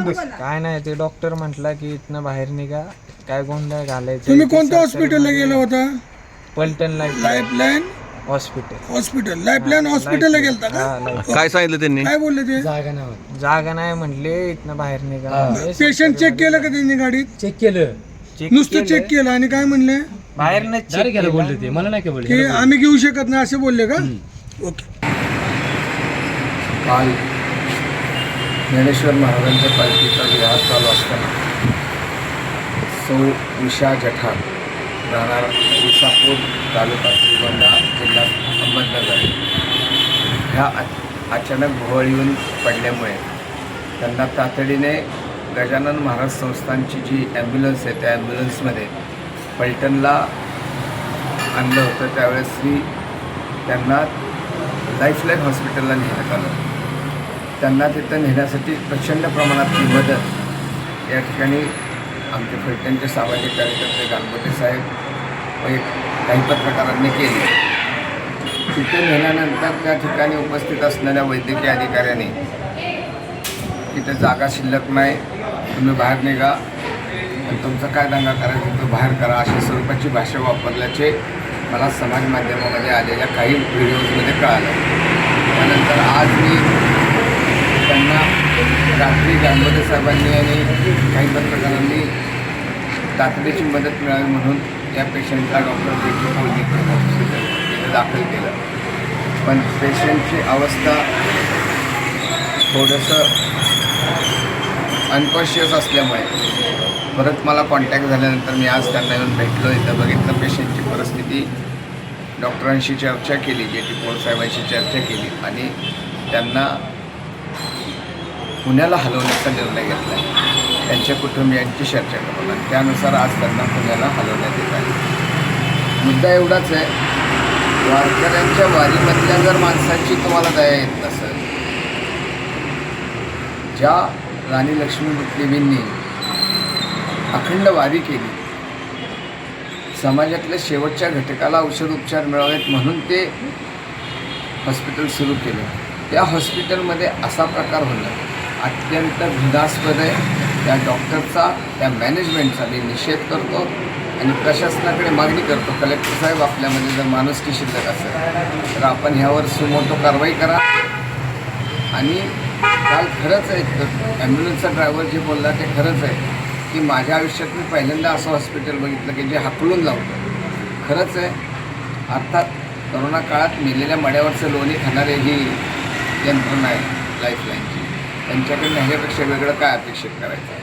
बस. काय नाही ते डॉक्टर म्हटला की इथनं बाहेर निघा, काय गोंधळ घालायचं. तुम्ही कोणत्या हॉस्पिटलला गेला होता? पलटण लाईफलाईन हॉस्पिटल. लाईफलाईन हॉस्पिटलला गेलता का? काय सांगितलं त्यांनी? काय बोलले ते? जागा नाही म्हटले, इथनं बाहेर निघा. पेशंट चेक केलं का त्यांनी गाडीत? चेक केलं, नुसतं चेक केलं आणि काय म्हणले? बाहेर डायरेक्ट केलं बोलले ते, मला नाही काय की बोलले. आम्ही घेऊ शकत नाही असे बोलले का? ओके. काल ज्ञानेश्वर महाराजांच्या पालखीचा विहार चालू असताना सौ उषा जठार राहणार विसापूर तालुका श्रीगोंदा जिल्हा अहमदनगर ह्या अचानक भोवळ येऊन पडल्यामुळे त्यांना तातडीने गजानन महाराज संस्थानची जी ॲम्ब्युलन्स आहे त्या ॲम्ब्युलन्समध्ये पलटणला आणलं होतं. त्यावेळेस त्यांना लाईफलाईन हॉस्पिटलला नेण्यात आलं. त्यांना तिथं नेण्यासाठी प्रचंड प्रमाणातली मदत या ठिकाणी आमचे फलटणचे सामाजिक कार्यकर्ते गानबोटे साहेब व काही पत्रकारांनी केली. तिथे नेल्यानंतर त्या ठिकाणी उपस्थित असणाऱ्या वैद्यकीय अधिकाऱ्यांनी तिथे जागा शिल्लक नाही, तुम्ही बाहेर निघा आणि तुमचा काय दंगा करायचा तो बाहेर करा अशा स्वरूपाची भाषा वापरल्याचे मला समाज माध्यमामध्ये आलेल्या काही व्हिडिओजमध्ये कळालं. त्यानंतर आज मी त्यांना रात्री गानबोटे साहेबांनी आणि काही पत्रकारांनी तातडीची मदत मिळावी म्हणून या पेशंटला डॉक्टर B.K. कोलगेकर हॉस्पिटल इथे दाखल केलं. पण पेशंटची अवस्था थोडंसं अनकॉन्शियस असल्यामुळे परत मला कॉन्टॅक्ट झाल्यानंतर मी आज त्यांना येऊन भेटलो. इथं बघितलं पेशंटची परिस्थिती, डॉक्टरांशी चर्चा केली, J.T. पॉल साहेबांशी चर्चा केली आणि त्यांना पुण्याला हलवण्याचा निर्णय घेतला आहे. त्यांच्या कुटुंबियांची चर्चा करून आणि त्यानुसार आज त्यांना पुण्याला हलवण्यात येत आहे. मुद्दा एवढाच आहे, वारकऱ्यांच्या वारीमधल्या जर माणसांची तुम्हाला दया येत नसेल, ज्या राणी लक्ष्मीबाई देवींनी अखंड वारी केली, समाजातल्या शेवटच्या घटकाला औषध उपचार मिळावेत म्हणून ते हॉस्पिटल सुरू केलं. त्या हॉस्पिटलमध्ये असा प्रकार होणं अत्यंत भिदास्पद आहे. त्या डॉक्टरचा, त्या मॅनेजमेंटचा मी निषेध करतो आणि प्रशासनाकडे मागणी करतो, कलेक्टर साहेब आपल्यामध्ये जर माणुसकी शिल्लक असेल तर आपण ह्यावर सुमोटो कारवाई करा. आणि काल खरंच आहे, ॲम्ब्युलन्सचा ड्रायव्हर जे बोलला ते खरंच आहे की माझ्या आयुष्यात मी पहिल्यांदा असं हॉस्पिटल बघितलं की जे हाकलून लावतं. खरंच आहे. अर्थात करोना काळात मेलेल्या मड्यावरचं लोणी खाणारे ही यंत्रणा आहे लाईफलाईनची, त्यांच्याकडून ह्याच्यापेक्षा वेगळं काय अपेक्षित करायचं आहे.